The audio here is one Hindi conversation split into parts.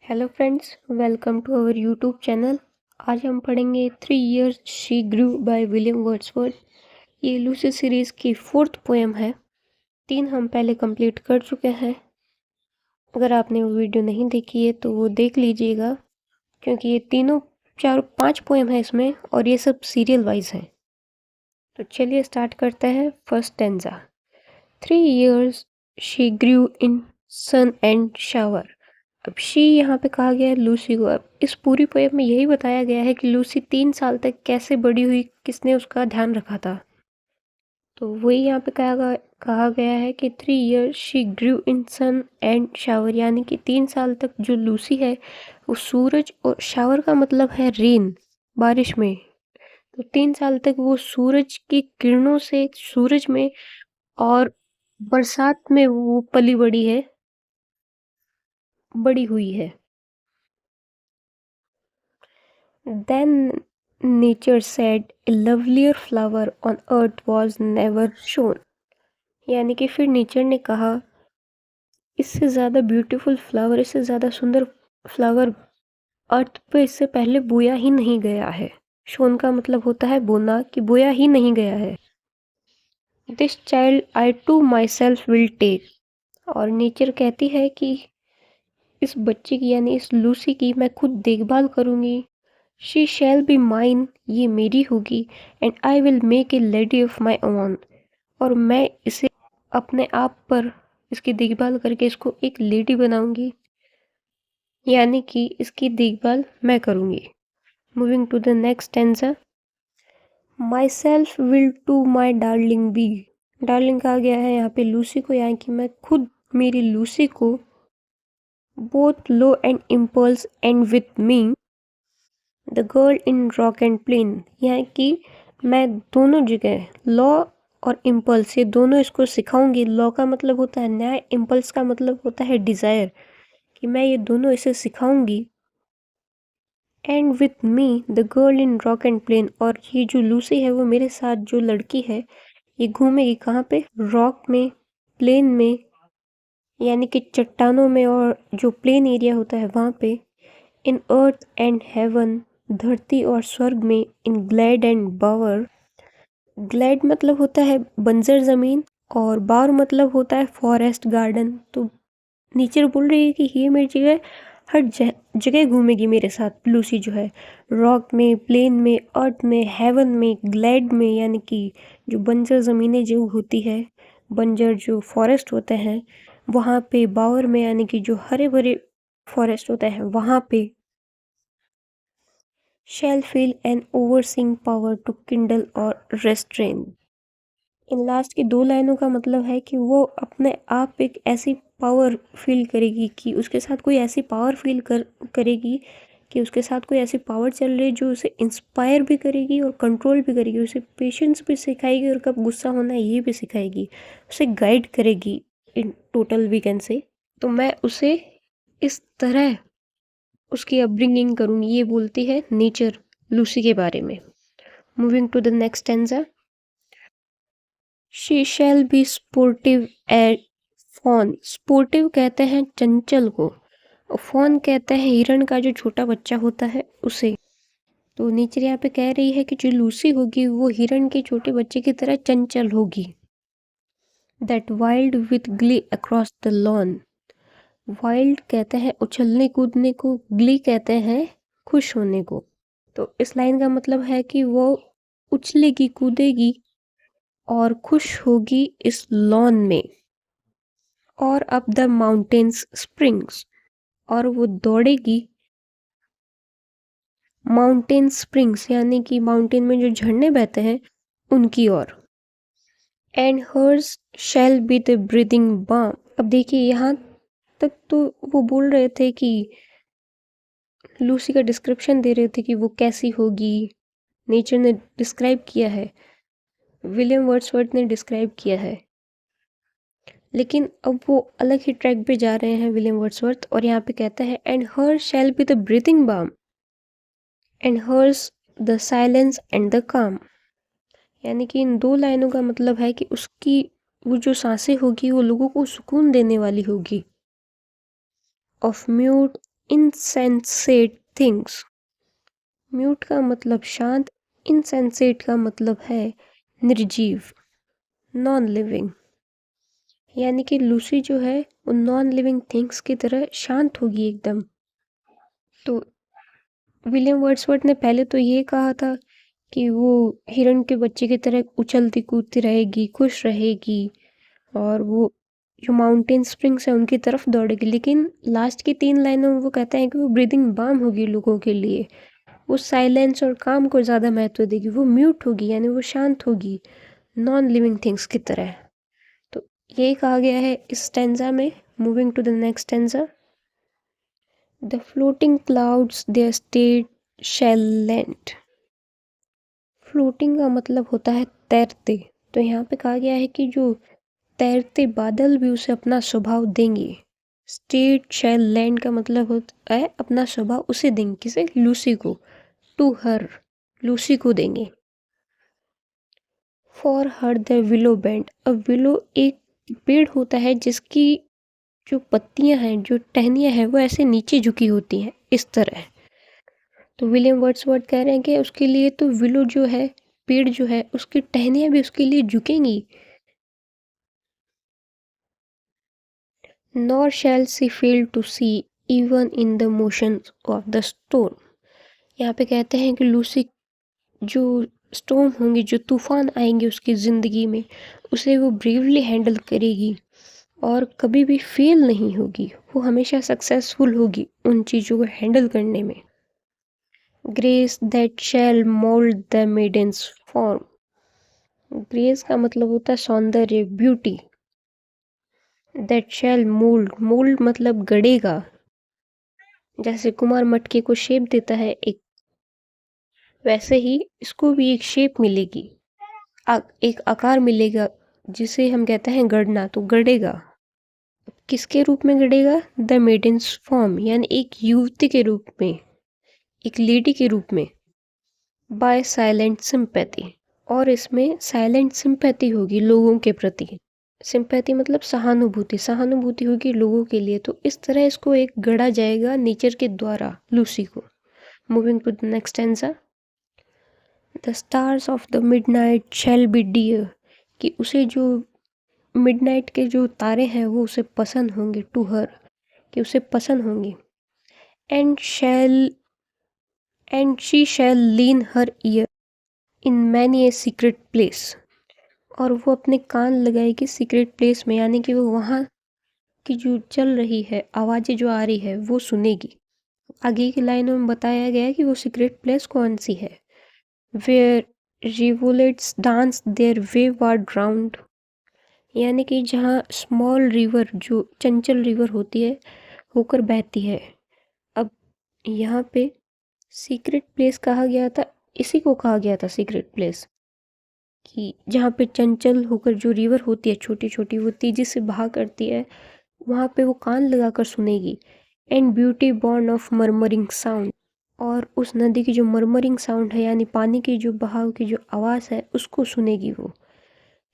Hello friends, welcome to our YouTube channel. आज हम पढ़ेंगे 3 Years she grew by William Wordsworth. ये लूसी सीरीज़ की 4th पोएम है। 3 हम पहले कंप्लीट कर चुके हैं। अगर आपने वो वीडियो नहीं देखी है तो वो देख लीजिएगा, क्योंकि ये तीनों 4-5 पोएम है इसमें और ये सब सीरियल वाइज हैं। तो चलिए स्टार्ट करते हैं। First stanza. 3 years she grew in sun and shower. अब शी यहाँ पे कहा गया है लूसी को। अब इस पूरी पोएम में यही बताया गया है कि लूसी 3 साल तक कैसे बड़ी हुई, किसने उसका ध्यान रखा था। तो वही यहाँ पे कहा गया है कि 3 years she grew in sun and shower, यानी कि 3 साल तक जो लूसी है वो सूरज और शावर का मतलब है रेन, बारिश में। तो 3 साल तक वो सूरज की किरणों से, सूरज में और बरसात में वो पली बड़ी हुई है। Then nature said a lovelier flower on earth was never shown। यानी कि फिर नेचर ने कहा इससे ज़्यादा ब्यूटीफुल फ्लावर, इससे ज़्यादा सुंदर फ्लावर अर्थ पे इससे पहले बोया ही नहीं गया है। शोन का मतलब होता है बोना, कि बोया ही नहीं गया है। This child I to myself will take. और नेचर कहती है कि इस बच्चे की, यानी इस लूसी की मैं खुद देखभाल करूँगी। शी शैल बी माइन, ये मेरी होगी। And I will make a lady of my own, और मैं इसे अपने आप पर इसकी देखभाल करके इसको एक लेडी बनाऊंगी, यानी कि इसकी देखभाल मैं करूंगी। Moving to the next stanza. Myself will to my darling be. Darling कहा गया है यहाँ पे लूसी को, यानी कि मैं खुद मेरी लूसी को both law and impulse and with me the girl in rock and plain, यानी कि मैं दोनों जगह लॉ और इम्पल्स, ये दोनों इसको सिखाऊंगी। लॉ का मतलब होता है न्याय, इम्पल्स का मतलब होता है डिज़ायर, कि मैं ये दोनों इसे सिखाऊंगी। And with me the girl in rock and plain, और ये जो लूसी है वो मेरे साथ जो लड़की है ये घूमेगी कहाँ पे? रॉक में, प्लेन में, यानी कि चट्टानों में, और जो प्लेन एरिया होता है वहाँ पे। इन अर्थ एंड हेवन, धरती और स्वर्ग में। इन ग्लैड एंड बावर, ग्लैड मतलब होता है बंजर ज़मीन और बावर मतलब होता है फॉरेस्ट गार्डन। तो नेचर बोल रही है कि ये मेरी जगह हर जगह घूमेगी मेरे साथ लूसी जो है। रॉक में, प्लेन में, अर्थ में, हेवन में, ग्लैड में, यानी कि जो बंजर ज़मीनें जो होती है, बंजर जो फॉरेस्ट होते हैं वहाँ पे, बावर में यानी कि जो हरे भरे फॉरेस्ट होते हैं वहाँ पे। shall feel an overseeing power to kindle or restrain। In last की 2 लाइनों का मतलब है कि वो अपने आप एक ऐसी पावर फील करेगी, कि उसके साथ कोई ऐसी पावर फील करेगी, कि उसके साथ कोई ऐसी पावर चल रही है जो उसे इंस्पायर भी करेगी और कंट्रोल भी करेगी, उसे पेशेंस भी सिखाएगी और कब गुस्सा होना है ये भी सिखाएगी, उसे गाइड करेगी in total we can say. तो मैं उसे इस तरह उसकी अपब्रिंगिंग करूँगी, ये बोलती है नेचर लूसी के बारे में। Moving to the next stanza. She shall be sportive and fawn. Sportive कहते हैं चंचल को, और फॉन कहते हैं हिरण का जो छोटा बच्चा होता है उसे। तो नेचर यहाँ पे कह रही है कि जो लूसी होगी वो हिरण के छोटे बच्चे की तरह चंचल होगी। That wild with Glee across the lawn. Wild कहते हैं उछलने कूदने को, ग्ली कहते हैं खुश होने को। तो इस लाइन का मतलब है कि वो उछलेगी, कूदेगी और खुश होगी इस लॉन में। और अप द माउंटेन्स स्प्रिंग्स, और वो दौड़ेगी माउंटेन स्प्रिंग्स, यानी कि माउंटेन में जो झरने बहते हैं उनकी ओर। And hers shall be the breathing balm. अब देखिए यहाँ तक तो वो बोल रहे थे कि लूसी का डिस्क्रिप्शन दे रहे थे कि वो कैसी होगी, नेचर ने डिस्क्राइब किया है, विलियम वर्ड्सवर्थ ने डिस्क्राइब किया है। लेकिन अब वो अलग ही ट्रैक पे जा रहे हैं विलियम वर्ड्सवर्थ, और यहाँ पे कहता है and her shall be the breathing balm and hers the silence and the calm. यानी कि इन 2 लाइनों का मतलब है कि उसकी वो जो सांसें होगी वो लोगों को सुकून देने वाली होगी। Of mute insensate things. Mute का मतलब शांत, इनसेंसेट का मतलब है निर्जीव, नॉन लिविंग। यानी कि लूसी जो है वो नॉन लिविंग थिंग्स की तरह शांत होगी एकदम। तो विलियम वर्ड्सवर्थ ने पहले तो ये कहा था कि वो हिरण के बच्चे की तरह उछलती कूदती रहेगी, खुश रहेगी, और वो जो माउंटेन स्प्रिंग्स है उनकी तरफ दौड़ेगी। लेकिन लास्ट की 3 लाइनों में वो कहते हैं कि वो ब्रीदिंग बाम होगी लोगों के लिए। वो साइलेंस और काम को ज़्यादा महत्व देगी। वो म्यूट होगी, यानी वो शांत होगी, नॉन लिविंग थिंग्स की तरह। तो यही कहा गया है इस स्टेंजा में। Moving to the next stanza. The floating clouds their state shall lend. Floating का मतलब होता है तैरते। तो यहाँ पे कहा गया है कि जो तैरते बादल भी उसे अपना स्वभाव देंगे। स्टेट शैल लैंड का मतलब होता है अपना स्वभाव उसे देंगे। किसे? लूसी को। टू हर, लूसी को देंगे। For her the willow bend. अब विलो एक पेड़ होता है जिसकी जो पत्तियां हैं, जो टहनियां हैं, वो ऐसे नीचे झुकी होती हैं इस तरह। तो विलियम वर्ड्सवर्थ कह रहे हैं कि उसके लिए तो विलो जो है, पेड़ जो है, उसकी टहनियां भी उसके लिए झुकेंगी। Nor shall she fail to see even in the motions of the storm। यहाँ पे कहते हैं कि लूसी जो स्टॉर्म होंगी, जो तूफान आएंगे उसकी ज़िंदगी में, उसे वो ब्रेवली हैंडल करेगी और कभी भी फेल नहीं होगी। वो हमेशा सक्सेसफुल होगी उन चीज़ों को हैंडल करने में। Grace that shell mould the maidens form. Grace का मतलब होता है सौंदर्य, beauty. That shell mould, mould मतलब गढ़ेगा। जैसे कुमार मटके को शेप देता है एक, वैसे ही इसको भी एक शेप मिलेगी, एक आकार मिलेगा, जिसे हम कहते हैं गढ़ना। तो गढ़ेगा। किसके रूप में गढ़ेगा? द मेडन्स फॉर्म, यानी एक युवती के रूप में, एक लेडी के रूप में। By silent sympathy. और इसमें साइलेंट सिंपैथी होगी लोगों के प्रति। सिंपैथी मतलब सहानुभूति, सहानुभूति होगी लोगों के लिए। तो इस तरह इसको एक गढ़ा जाएगा नेचर के द्वारा लूसी को। Moving to the next stanza. The stars of the midnight shall be dear. कि उसे जो मिडनाइट के जो तारे हैं वो उसे पसंद होंगे। टू हर, कि उसे पसंद होंगे। And shall and she shall lean her ear in many a secret place. और वो अपने कान लगाएगी सीक्रेट प्लेस में, यानी कि वो वहाँ की जो चल रही है आवाज़ें जो आ रही है वो सुनेगी। आगे की लाइनों में बताया गया है कि वो सीक्रेट प्लेस कौन सी है। Where rivulets dance their wayward round. यानी कि जहाँ स्मॉल रिवर, जो चंचल रिवर होती है, होकर बहती है। अब यहाँ पे सीक्रेट प्लेस कहा गया था, इसी को कहा गया था सीक्रेट प्लेस, कि जहाँ पे चंचल होकर जो रिवर होती है छोटी छोटी, वो तेजी से बहा करती है, वहाँ पे वो कान लगाकर सुनेगी। And beauty born of murmuring sound. और उस नदी की जो मरमरिंग साउंड है, यानी पानी की जो बहाव की जो आवाज़ है, उसको सुनेगी वो।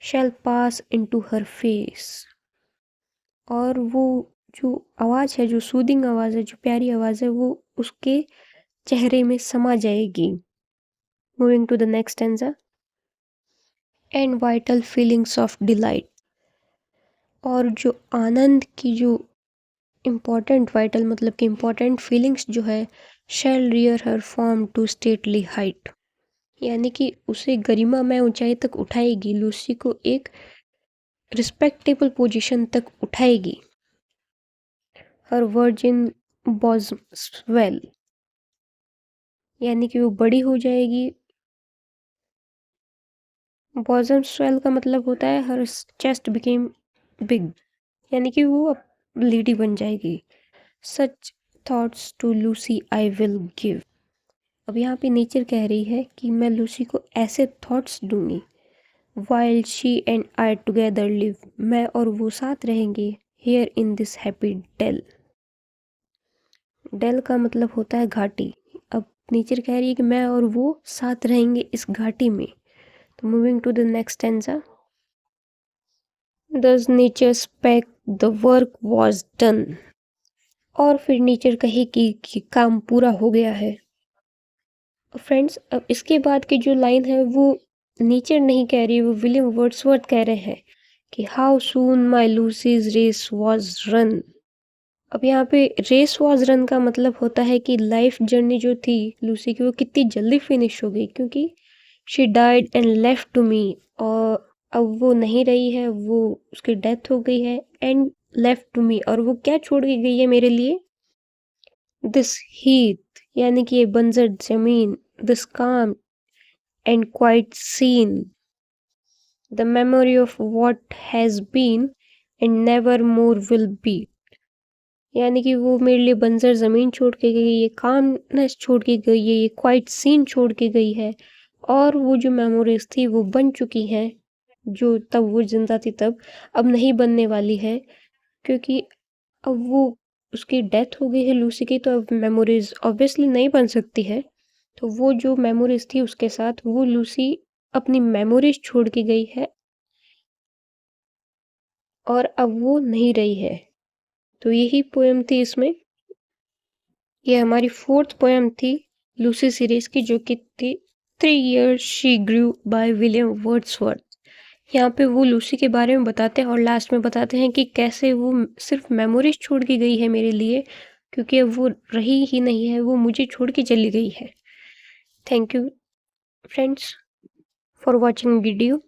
शैल पास इनटू हर फेस। और वो जो आवाज़ है, जो सूदिंग आवाज़ है, जो प्यारी आवाज़ है, वो उसके चेहरे में समा जाएगी। Moving to the next stanza. And vital feelings of delight. और जो आनंद की जो इम्पॉर्टेंट, वाइटल मतलब कि इम्पॉर्टेंट फीलिंग्स जो है, shall rear her form to stately height. यानी कि उसे गरिमा में ऊंचाई तक उठाएगी, लूसी को एक रिस्पेक्टेबल पोजीशन तक उठाएगी। हर वर्जिन बॉज़म स्वेल। यानी कि वो बड़ी हो जाएगी। बॉज़म स्वेल का मतलब होता है हर चेस्ट बिकेम बिग, यानी कि वो अब लेडी बन जाएगी। Such thoughts to Lucy I will give. अब यहाँ पे नेचर कह रही है कि मैं लूसी को ऐसे थॉट्स दूंगी। While she and I together live. मैं और वो साथ रहेंगे here in this happy dell. Dell का मतलब होता है घाटी। अब नेचर कह रही है कि मैं और वो साथ रहेंगे इस घाटी में। तो moving to the next stanza. Thus nature spake the work was done। और फिर नेचर कहेगी कि काम पूरा हो गया है। फ्रेंड्स, अब इसके बाद की जो लाइन है वो नेचर नहीं कह रही, वो विलियम वर्ड्सवर्थ कह रहे हैं कि how soon my Lucy's race was run. अब यहाँ पे रेस वॉज रन का मतलब होता है कि लाइफ जर्नी जो थी लूसी की वो कितनी जल्दी फिनिश हो गई, क्योंकि she died and left to me. और अब वो नहीं रही है, वो उसकी डेथ हो गई है एंड लेफ्ट टू मी, और वो क्या छोड़ के गई है मेरे लिए? दिस हीथ, यानी कि ये बंजर जमीन, this calm and quiet scene, the memory of what has been and never more will be. यानी कि वो मेरे लिए बंजर ज़मीन छोड़ के गई, ये कामनेस छोड़ के गई है, ये क्वाइट सीन छोड़ के गई है, और वो जो मेमोरीज थी वो बन चुकी हैं, जो तब वो जिंदा थी तब अब नहीं बनने वाली है, क्योंकि अब वो उसकी डेथ हो गई है लूसी की, तो अब मेमोरीज ऑब्वियसली नहीं बन सकती है। तो वो जो मेमोरीज थी उसके साथ वो लूसी अपनी मेमोरीज छोड़ के गई है, और अब वो नहीं रही है। तो यही पोएम थी इसमें। ये हमारी फोर्थ पोएम थी लूसी सीरीज की, जो कि थी 3 years she grew by William Wordsworth. यहाँ पे वो लूसी के बारे में बताते हैं और लास्ट में बताते हैं कि कैसे वो सिर्फ मेमोरीज छोड़ के गई है मेरे लिए, क्योंकि अब वो रही ही नहीं है, वो मुझे छोड़ के चली गई है। Thank you friends for watching video.